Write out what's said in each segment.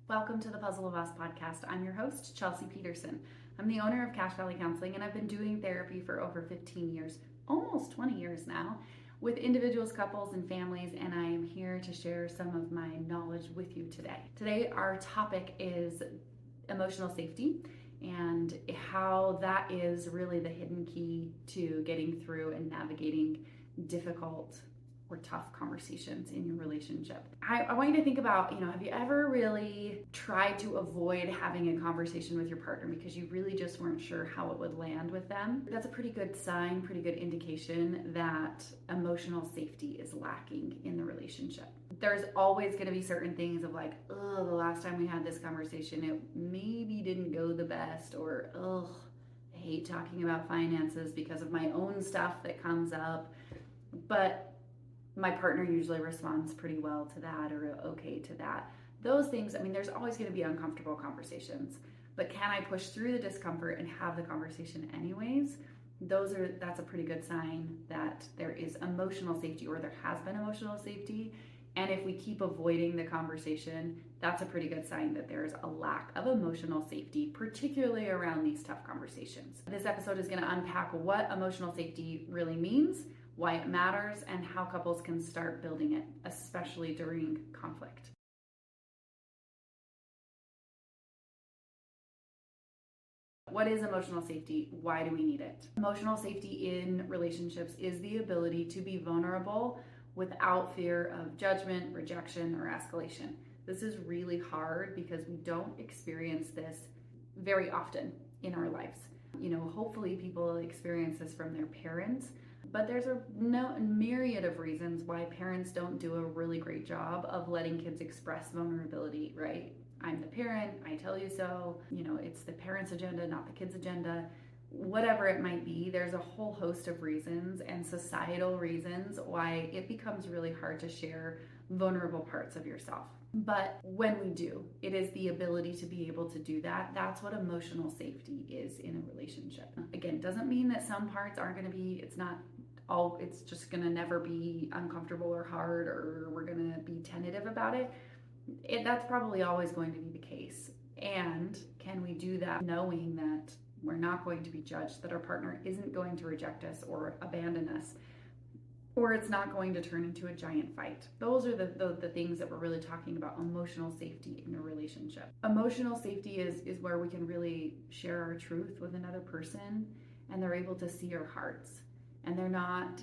Welcome to the Puzzle of Us podcast. I'm your host, Chelsea Peterson. I'm the owner of Cache Valley Counseling, and I've been doing therapy for over 15 years, almost 20 years now, with individuals, couples, and families, and I am here to share some of my knowledge with you today. Today, our topic is emotional safety and how that is really the hidden key to getting through and navigating difficult or tough conversations in your relationship. I want you to think about, have you ever really tried to avoid having a conversation with your partner because you really just weren't sure how it would land with them? That's a pretty good sign, pretty good indication that emotional safety is lacking in the relationship. There's always going to be certain things of like, oh, the last time we had this conversation, it maybe didn't go the best, or, oh, I hate talking about finances because of my own stuff that comes up. But my partner usually responds pretty well to that or okay to that. Those things, there's always going to be uncomfortable conversations, but can I push through the discomfort and have the conversation anyways? That's a pretty good sign that there is emotional safety, or there has been emotional safety. And if we keep avoiding the conversation, that's a pretty good sign that there's a lack of emotional safety, particularly around these tough conversations. This episode is going to unpack what emotional safety really means, why it matters, and how couples can start building it, especially during conflict. What is emotional safety? Why do we need it? Emotional safety in relationships is the ability to be vulnerable without fear of judgment, rejection, or escalation. This is really hard because we don't experience this very often in our lives. Hopefully people experience this from their parents, but there's a myriad of reasons why parents don't do a really great job of letting kids express vulnerability, right? I'm the parent, I tell you so. It's the parent's agenda, not the kid's agenda. Whatever it might be, there's a whole host of reasons and societal reasons why it becomes really hard to share vulnerable parts of yourself. But when we do, it is the ability to be able to do that. That's what emotional safety is in a relationship. Again, doesn't mean that some parts aren't going to be, it's just going to never be uncomfortable or hard, or we're going to be tentative about it. That's probably always going to be the case. And can we do that knowing that we're not going to be judged, that our partner isn't going to reject us or abandon us, or it's not going to turn into a giant fight? Those are the things that we're really talking about, emotional safety in a relationship. Emotional safety is where we can really share our truth with another person, and they're able to see our hearts, and they're not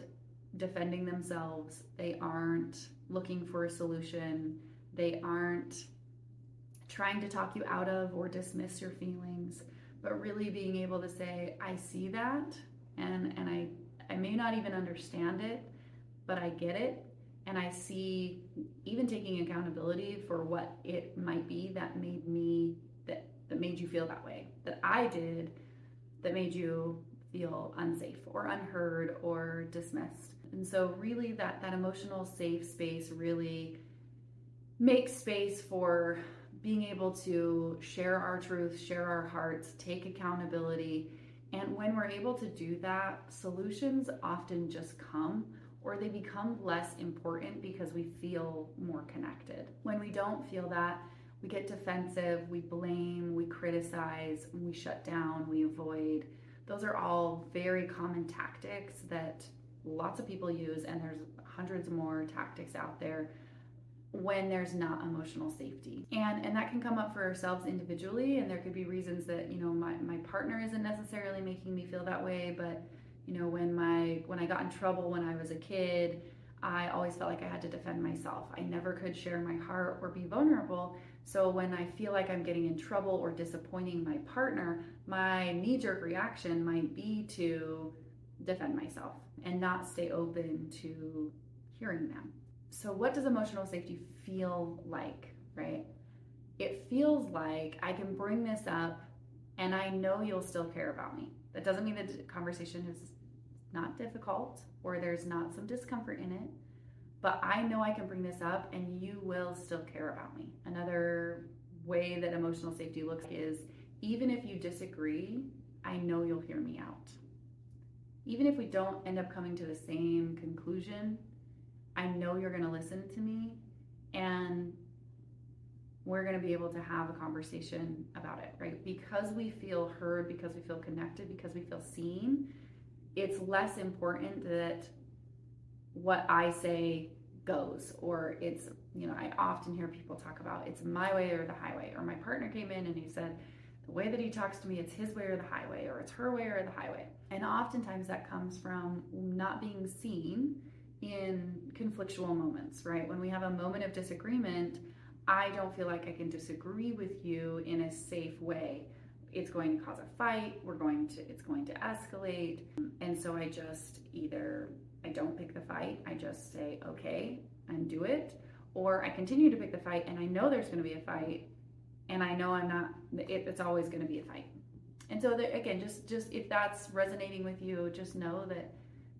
defending themselves. They aren't looking for a solution. They aren't trying to talk you out of or dismiss your feelings, but really being able to say, I see that, and I may not even understand it, but I get it, and I see, even taking accountability for what it might be that made you feel that way, that I did, that made you feel unsafe or unheard or dismissed. And so really that emotional safe space really makes space for being able to share our truth, share our hearts, take accountability. And when we're able to do that, solutions often just come, or they become less important because we feel more connected. When we don't feel that, we get defensive, we blame, we criticize, we shut down, we avoid. Those are all very common tactics that lots of people use, and there's hundreds more tactics out there when there's not emotional safety. And that can come up for ourselves individually, and there could be reasons that, my partner isn't necessarily making me feel that way, but when I got in trouble when I was a kid, I always felt like I had to defend myself. I never could share my heart or be vulnerable. So when I feel like I'm getting in trouble or disappointing my partner, my knee-jerk reaction might be to defend myself and not stay open to hearing them. So what does emotional safety feel like, right? It feels like I can bring this up and I know you'll still care about me. That doesn't mean that the conversation is not difficult or there's not some discomfort in it, but I know I can bring this up and you will still care about me. Another way that emotional safety looks is, even if you disagree, I know you'll hear me out. Even if we don't end up coming to the same conclusion, I know you're going to listen to me, and we're going to be able to have a conversation about it, right? Because we feel heard, because we feel connected, because we feel seen, it's less important that what I say goes, or it's, I often hear people talk about it's my way or the highway, or my partner came in and he said, the way that he talks to me, it's his way or the highway, or it's her way or the highway. And oftentimes that comes from not being seen in conflictual moments, right? When we have a moment of disagreement, I don't feel like I can disagree with you in a safe way. It's going to cause a fight, it's going to escalate. And so I just I don't pick the fight, I just say, okay, and do it. Or I continue to pick the fight and I know there's going to be a fight, and I know it's always going to be a fight. And so again, just if that's resonating with you, just know that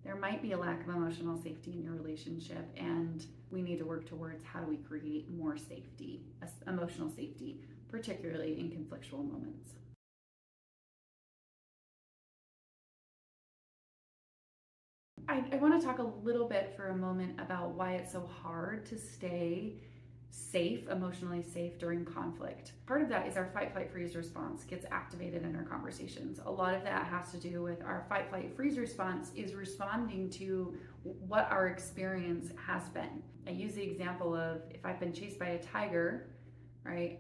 there might be a lack of emotional safety in your relationship, and we need to work towards how do we create more safety, emotional safety, particularly in conflictual moments. I want to talk a little bit for a moment about why it's so hard to stay safe, emotionally safe during conflict. Part of that is our fight, flight, freeze response gets activated in our conversations. A lot of that has to do with our fight, flight, freeze response is responding to what our experience has been. I use the example of if I've been chased by a tiger, right?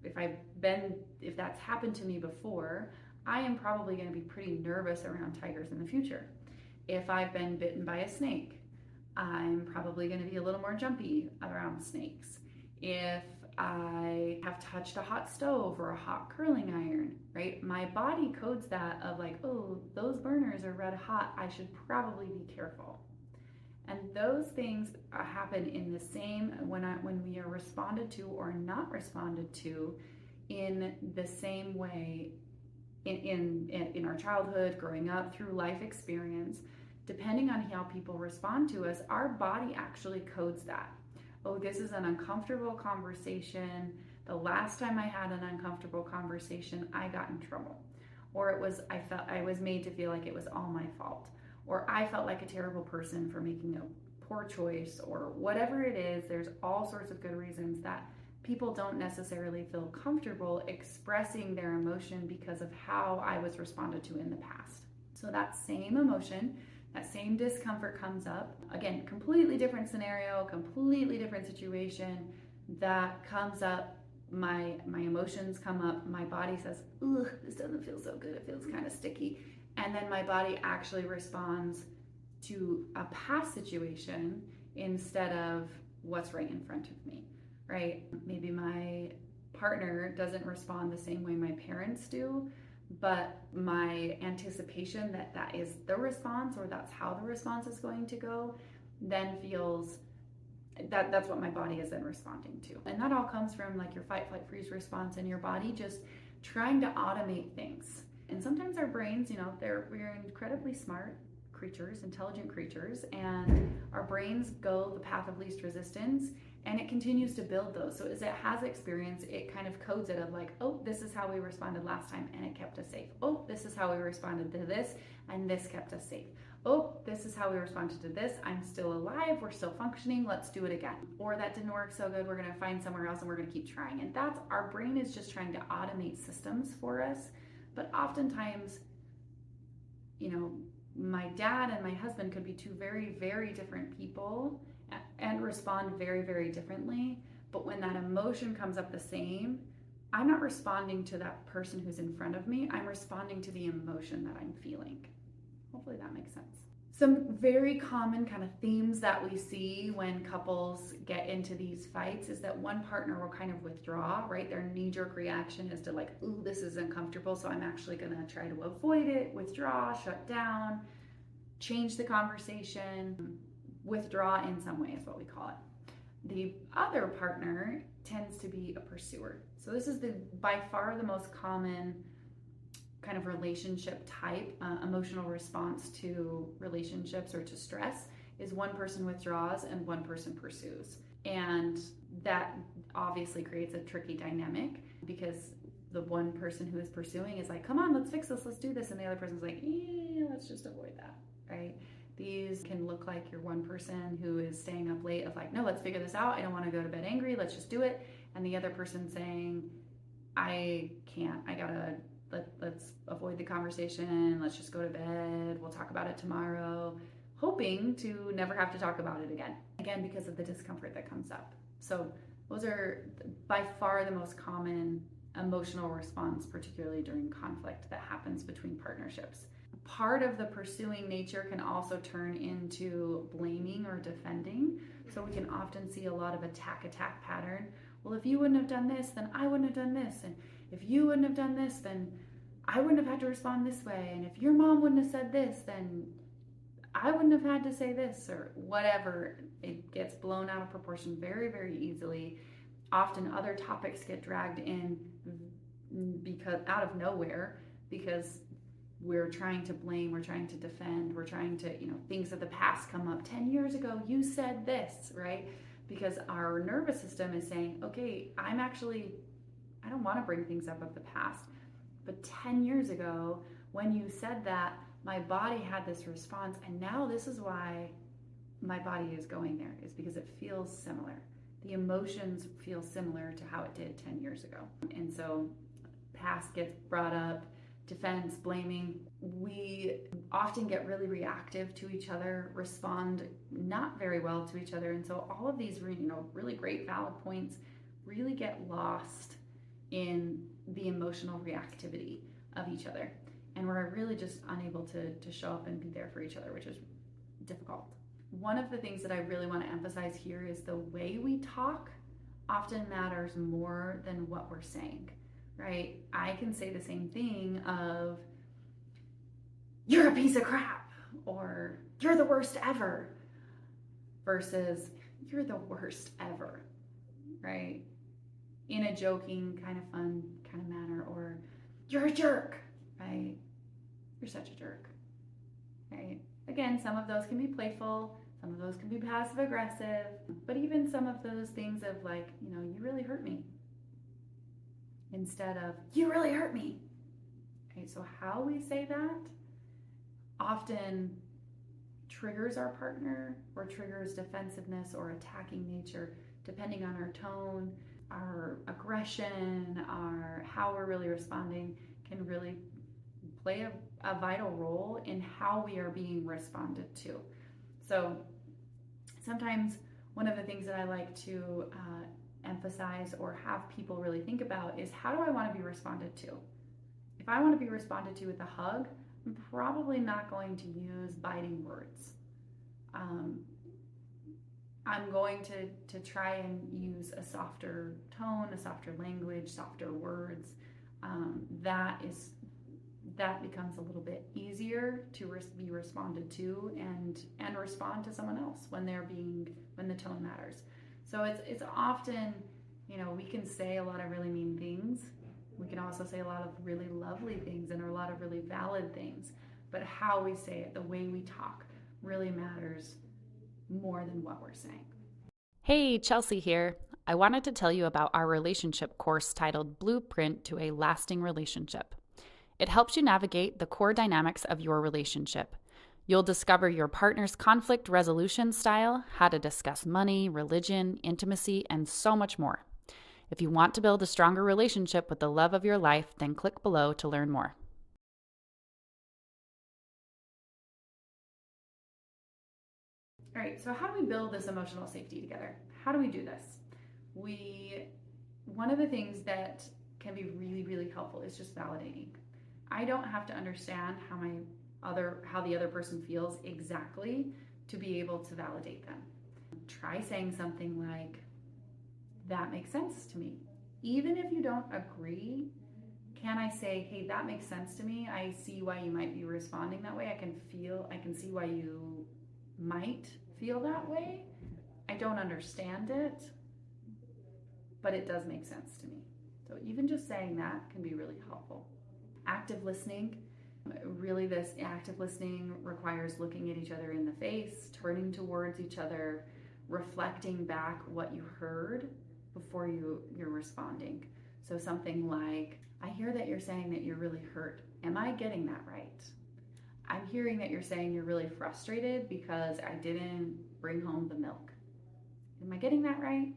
If that's happened to me before, I am probably going to be pretty nervous around tigers in the future. If I've been bitten by a snake, I'm probably going to be a little more jumpy around snakes. If I have touched a hot stove or a hot curling iron, right? My body codes that of like, oh, those burners are red hot. I should probably be careful. And those things happen in the same when we are responded to or not responded to in the same way in our childhood, growing up, through life experience. Depending on how people respond to us, our body actually codes that. Oh, this is an uncomfortable conversation. The last time I had an uncomfortable conversation, I got in trouble. Or I was made to feel like it was all my fault. Or I felt like a terrible person for making a poor choice, or whatever it is. There's all sorts of good reasons that people don't necessarily feel comfortable expressing their emotion because of how I was responded to in the past. So that same emotion, that same discomfort comes up. Again, completely different scenario, completely different situation that comes up. My emotions come up. My body says, ugh, this doesn't feel so good. It feels kind of sticky. And then my body actually responds to a past situation instead of what's right in front of me, right? Maybe my partner doesn't respond the same way my parents do, but my anticipation that is the response, or that's how the response is going to go, then feels that's what my body is then responding to. And that all comes from like your fight, flight, freeze response and your body just trying to automate things. And sometimes our brains, we're incredibly smart creatures, intelligent creatures, and our brains go the path of least resistance, and it continues to build those. So as it has experience, it kind of codes it of like, oh, this is how we responded last time and it kept us safe. Oh, this is how we responded to this and this kept us safe. Oh, this is how we responded to this. I'm still alive. We're still functioning. Let's do it again. Or that didn't work so good. We're going to find somewhere else and we're going to keep trying. And that's our brain is just trying to automate systems for us. But oftentimes, my dad and my husband could be two very, very different people and respond very, very differently. But when that emotion comes up the same, I'm not responding to that person who's in front of me. I'm responding to the emotion that I'm feeling. Hopefully that makes sense. Some very common kind of themes that we see when couples get into these fights is that one partner will kind of withdraw, right? Their knee-jerk reaction is to like, ooh, this is uncomfortable, so I'm actually going to try to avoid it, withdraw, shut down, change the conversation, withdraw in some way is what we call it. The other partner tends to be a pursuer. So this is by far the most common kind of relationship type, emotional response to relationships or to stress is one person withdraws and one person pursues. And that obviously creates a tricky dynamic because the one person who is pursuing is like, come on, let's fix this, let's do this. And the other person's like, let's just avoid that, right? These can look like your one person who is staying up late of like, no, let's figure this out. I don't want to go to bed angry. Let's just do it. and the other person saying, I can't, let's avoid the conversation, let's just go to bed, we'll talk about it tomorrow, hoping to never have to talk about it again because of the discomfort that comes up. So those are by far the most common emotional response, particularly during conflict, that happens between partnerships. Part of the pursuing nature can also turn into blaming or defending. So we can often see a lot of attack pattern. Well, if you wouldn't have done this, then I wouldn't have done this. And if you wouldn't have done this, then I wouldn't have had to respond this way. And if your mom wouldn't have said this, then I wouldn't have had to say this, or whatever. It gets blown out of proportion very, very easily. Often other topics get dragged in because out of nowhere, because we're trying to blame, we're trying to defend, we're trying to, things of the past come up. 10 years ago, you said this, right? Because our nervous system is saying, okay, I don't want to bring things up of the past. But 10 years ago, when you said that, my body had this response, and now this is why my body is going there, is because it feels similar. The emotions feel similar to how it did 10 years ago. And so past gets brought up, defense, blaming. We often get really reactive to each other, respond not very well to each other. And so all of these, really great valid points really get lost in the emotional reactivity of each other. And we're really just unable to show up and be there for each other, which is difficult. One of the things that I really want to emphasize here is the way we talk often matters more than what we're saying, right? I can say the same thing of, you're a piece of crap, or you're the worst ever, versus you're the worst ever, right? In a joking, kind of fun kind of manner, or you're a jerk, right? You're such a jerk, right? Again, some of those can be playful, some of those can be passive aggressive, but even some of those things of like, you really hurt me, instead of, you really hurt me. Okay, so how we say that often triggers our partner, or triggers defensiveness or attacking nature, depending on our tone, our aggression, how we're really responding can really play a vital role in how we are being responded to. So sometimes one of the things that I like to emphasize or have people really think about is, how do I want to be responded to? If I want to be responded to with a hug, I'm probably not going to use biting words. I'm going to try and use a softer tone, a softer language, softer words. That becomes a little bit easier to be responded to and respond to someone else when the tone matters. So it's often, we can say a lot of really mean things. We can also say a lot of really lovely things and a lot of really valid things. But how we say it, the way we talk, really matters more than what we're saying. Hey, Chelsea here. I wanted to tell you about our relationship course titled Blueprint to a Lasting Relationship. It helps you navigate the core dynamics of your relationship. You'll discover your partner's conflict resolution style, how to discuss money, religion, intimacy, and so much more. If you want to build a stronger relationship with the love of your life, then click below to learn more. All right, so how do we build this emotional safety together? How do we do this? One of the things that can be really, really helpful is just validating. I don't have to understand how the other person feels exactly to be able to validate them. Try saying something like, that makes sense to me. Even if you don't agree, can I say, hey, that makes sense to me. I see why you might be responding that way. I can see why you might feel that way. I don't understand it, but it does make sense to me. So even just saying that can be really helpful. Active listening. Really, this active listening requires looking at each other in the face, turning towards each other, reflecting back what you heard before you're responding. So something like, I hear that you're saying that you're really hurt. Am I getting that right? I'm hearing that you're saying you're really frustrated because I didn't bring home the milk. Am I getting that right?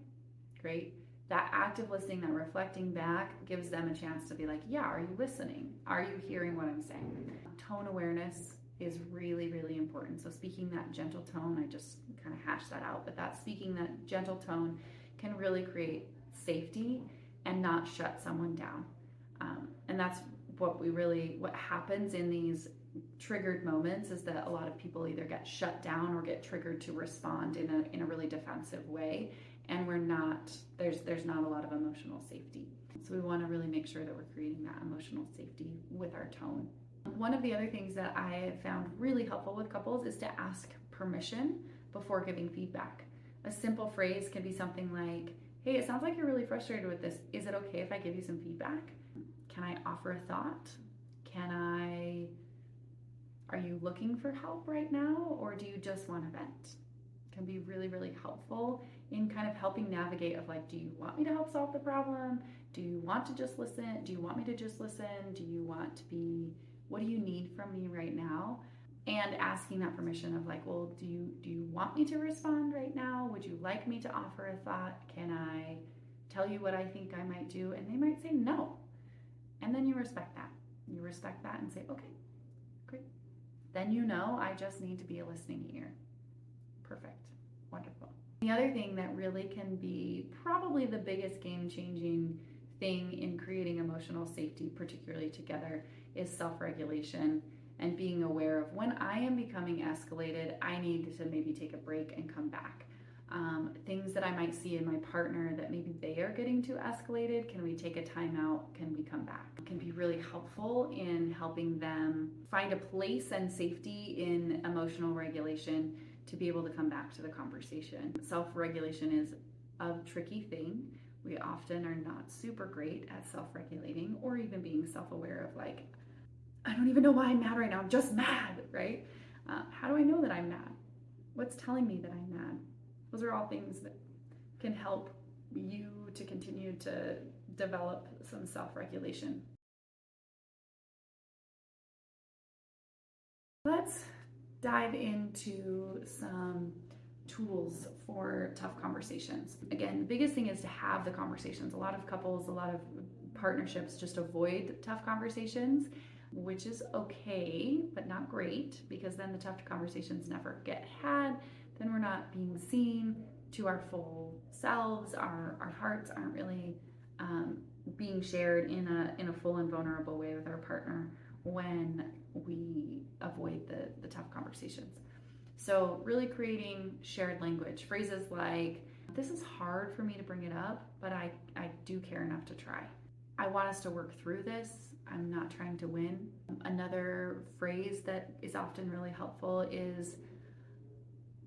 Great. that active listening, that reflecting back gives them a chance to be like, yeah, are you listening? Are you hearing what I'm saying? Tone awareness is really, really important. So speaking that gentle tone, I just kind of hashed that out, but that speaking that gentle tone can really create safety and not shut someone down. And that's what happens in these triggered moments is that a lot of people either get shut down or get triggered to respond in a really defensive way, and there's not a lot of emotional safety. So we want to really make sure that we're creating that emotional safety with our tone. One of the other things that I have found really helpful with couples is to ask permission before giving feedback. A simple phrase can be something like, hey, it sounds like you're really frustrated with this. Is it okay if I give you some feedback? Can I offer a thought? Are you looking for help right now, or do you just want to vent? It can be really, really helpful in kind of helping navigate of like, do you want me to help solve the problem? Do you want to just listen? Do you want me to just listen? What do you need from me right now? And asking that permission of like, well, do you want me to respond right now? Would you like me to offer a thought? Can I tell you what I think I might do? And they might say no. And then you respect that. You respect that and say, okay, great. Then I just need to be a listening ear. Perfect. Wonderful. The other thing that really can be probably the biggest game-changing thing in creating emotional safety, particularly together, is self-regulation and being aware of when I am becoming escalated, I need to maybe take a break and come back. Things that I might see in my partner that maybe they are getting too escalated, can we take a time out? Can we come back? It can be really helpful in helping them find a place and safety in emotional regulation to be able to come back to the conversation. Self-regulation is a tricky thing. We often are not super great at self-regulating or even being self-aware of like, I don't even know why I'm mad right now. I'm just mad, right? How do I know that I'm mad? What's telling me that I'm mad? Those are all things that can help you to continue to develop some self-regulation. Let's dive into some tools for tough conversations. Again, the biggest thing is to have the conversations. A lot of couples, a lot of partnerships just avoid tough conversations, which is okay, but not great, because then the tough conversations never get had. Then we're not being seen to our full selves. Our hearts aren't really being shared in a full and vulnerable way with our partner when we avoid the tough conversations. So really creating shared language, phrases like, this is hard for me to bring it up, but I do care enough to try. I want us to work through this. I'm not trying to win. Another phrase that is often really helpful is,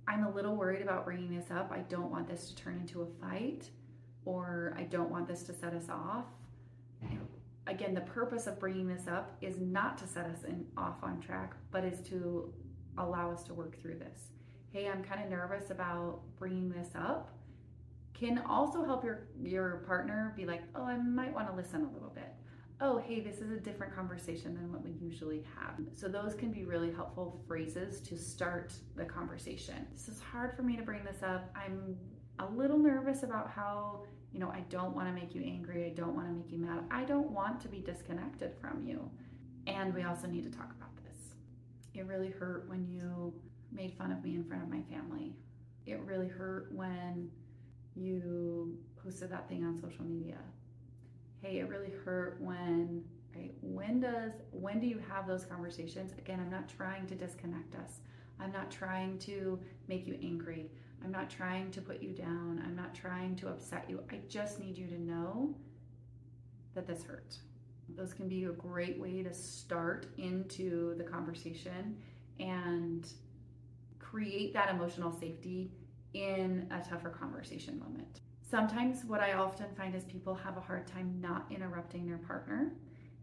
I'm a little worried about bringing this up. I don't want this to turn into a fight, or I don't want this to set us off. Again, the purpose of bringing this up is not to set us off on track, but is to allow us to work through this. Hey, I'm kind of nervous about bringing this up. Can also help your partner be like, oh, I might want to listen a little bit. Oh, hey, this is a different conversation than what we usually have. So those can be really helpful phrases to start the conversation. This is hard for me to bring this up. I'm a little nervous about how, I don't want to make you angry. I don't want to make you mad. I don't want to be disconnected from you. And we also need to talk about this. It really hurt when you made fun of me in front of my family. It really hurt when you posted that thing on social media. Hey, it really hurt when, right? When do you have those conversations? Again, I'm not trying to disconnect us. I'm not trying to make you angry. I'm not trying to put you down. I'm not trying to upset you. I just need you to know that this hurt. Those can be a great way to start into the conversation and create that emotional safety in a tougher conversation moment. Sometimes what I often find is people have a hard time not interrupting their partner,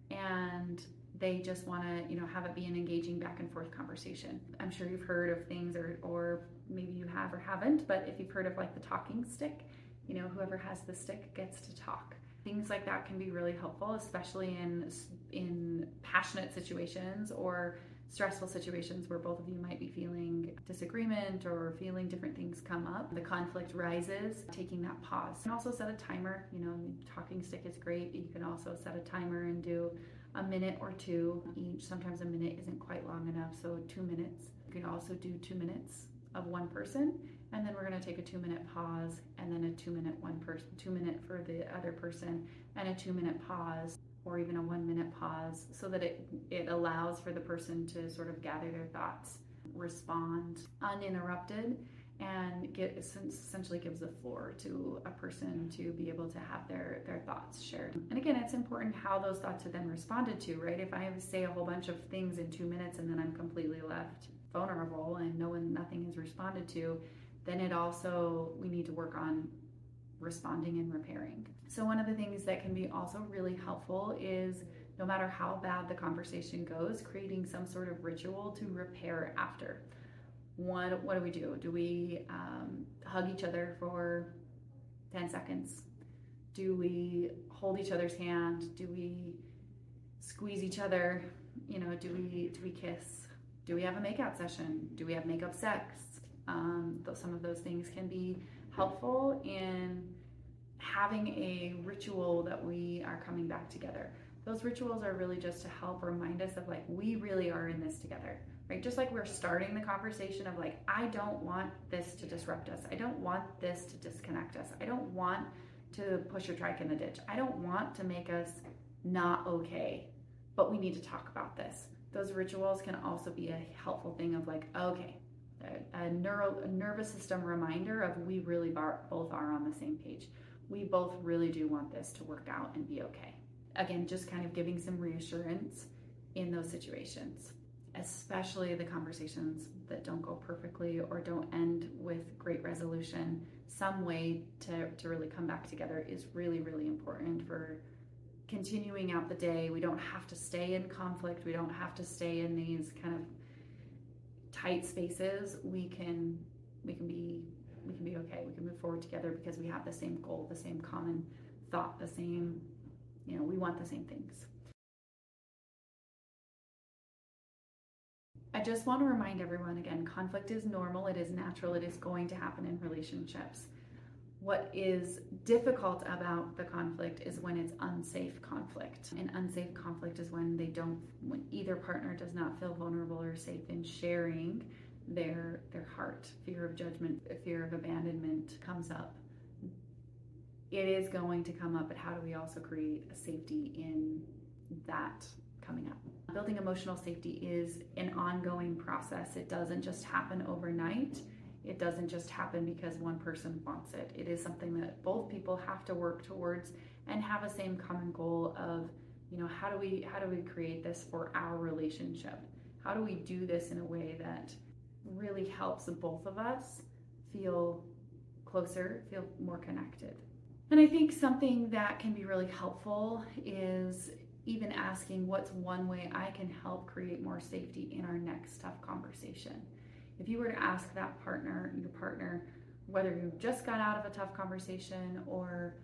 and they just want to, have it be an engaging back and forth conversation. I'm sure you've heard of things, or maybe you have or haven't, but if you've heard of like the talking stick, whoever has the stick gets to talk. Things like that can be really helpful, especially in passionate situations or stressful situations where both of you might be feeling disagreement or feeling different things come up, the conflict rises, taking that pause. You can also set a timer. Talking stick is great. You can also set a timer and do a minute or two each. Sometimes a minute isn't quite long enough, so 2 minutes. You can also do 2 minutes of one person, and then we're going to take a 2-minute pause, and then a 2-minute 2 minute for the other person, and a 2-minute pause, or even a 1-minute pause, so that it allows for the person to sort of gather their thoughts, respond uninterrupted, and essentially gives the floor to a person to be able to have their thoughts shared. And again, it's important how those thoughts are then responded to, right? If I say a whole bunch of things in 2 minutes and then I'm completely left vulnerable and nothing is responded to, then we need to work on responding and repairing. So one of the things that can be also really helpful is, no matter how bad the conversation goes, creating some sort of ritual to repair after. What do? Do we hug each other for 10 seconds? Do we hold each other's hand? Do we squeeze each other? Do we kiss? Do we have a makeout session? Do we have makeup sex? Some of those things can be helpful in having a ritual that we are coming back together. Those rituals are really just to help remind us of we really are in this together, right? Just like we're starting the conversation of I don't want this to disrupt us. I don't want this to disconnect us. I don't want to push your trike in the ditch. I don't want to make us not okay, but we need to talk about this. Those rituals can also be a helpful thing of okay, a nervous system reminder of we really both are on the same page. We both really do want this to work out and be okay. Again, just kind of giving some reassurance in those situations, especially the conversations that don't go perfectly or don't end with great resolution. Some way to really come back together is really, really important for continuing out the day. We don't have to stay in conflict. We don't have to stay in these kind of tight spaces. We can be okay. We can move forward together because we have the same goal, the same common thought, the same, we want the same things. I just want to remind everyone again, conflict is normal, it is natural, it is going to happen in relationships. What is difficult about the conflict is when it's unsafe conflict. And unsafe conflict is when either partner does not feel vulnerable or safe in sharing their heart. Fear of judgment, fear of abandonment comes up. It is going to come up, but how do we also create a safety in that coming up? Building emotional safety is an ongoing process. It doesn't just happen overnight. It doesn't just happen because one person wants it. It is something that both people have to work towards and have a same common goal of, how do we create this for our relationship? How do we do this in a way that really helps both of us feel closer, feel more connected? And I think something that can be really helpful is even asking, what's one way I can help create more safety in our next tough conversation? If you were to ask your partner, whether you just got out of a tough conversation or,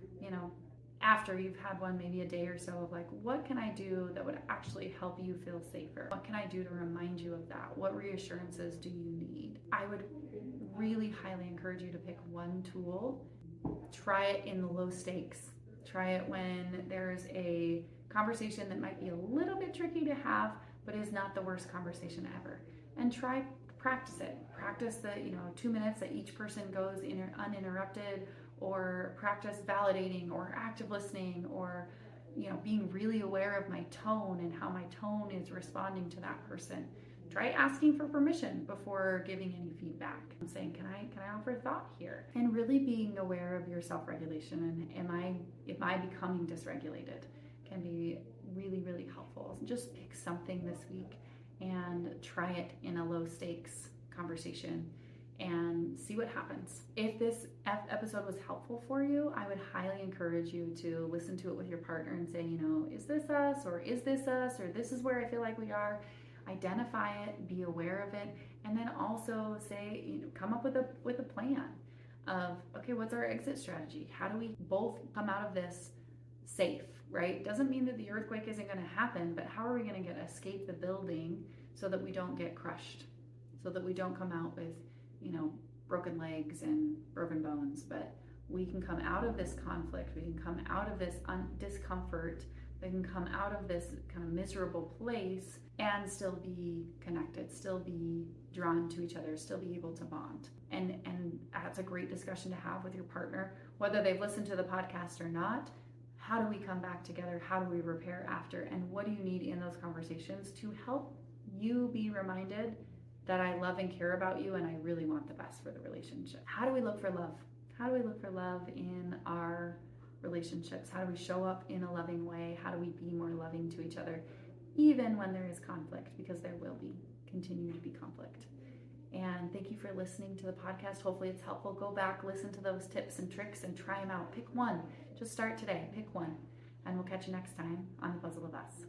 after you've had one, maybe a day or so of what can I do that would actually help you feel safer? What can I do to remind you of that? What reassurances do you need? I would really highly encourage you to pick one tool. Try it in the low stakes. Try it when there's a conversation that might be a little bit tricky to have, but is not the worst conversation ever. And practice it. Practice the 2 minutes that each person goes uninterrupted, or practice validating or active listening, or being really aware of my tone and how my tone is responding to that person. Try asking for permission before giving any feedback. I'm saying, can I offer thought here? And really being aware of your self-regulation and am I becoming dysregulated can be really, really helpful. Just pick something this week and try it in a low stakes conversation and see what happens. If this episode was helpful for you, I would highly encourage you to listen to it with your partner and say, is this us, or is this us, or this is where I feel like we are. Identify it, be aware of it, and then also say, come up with a plan of, okay, what's our exit strategy? How do we both come out of this safe, right? Doesn't mean that the earthquake isn't going to happen, but how are we going to escape the building so that we don't get crushed, so that we don't come out with, broken legs and broken bones, but we can come out of this conflict, we can come out of this discomfort, we can come out of this kind of miserable place and still be connected, still be drawn to each other, still be able to bond. And that's a great discussion to have with your partner, whether they've listened to the podcast or not. How do we come back together? How do we repair after? And what do you need in those conversations to help you be reminded that I love and care about you and I really want the best for the relationship? How do we look for love? How do we look for love in our relationships? How do we show up in a loving way? How do we be more loving to each other, even when there is conflict? Because there will continue to be conflict. And thank you for listening to the podcast. Hopefully it's helpful. Go back, listen to those tips and tricks and try them out. Pick one. Just start today. Pick one. And we'll catch you next time on The Puzzle of Us.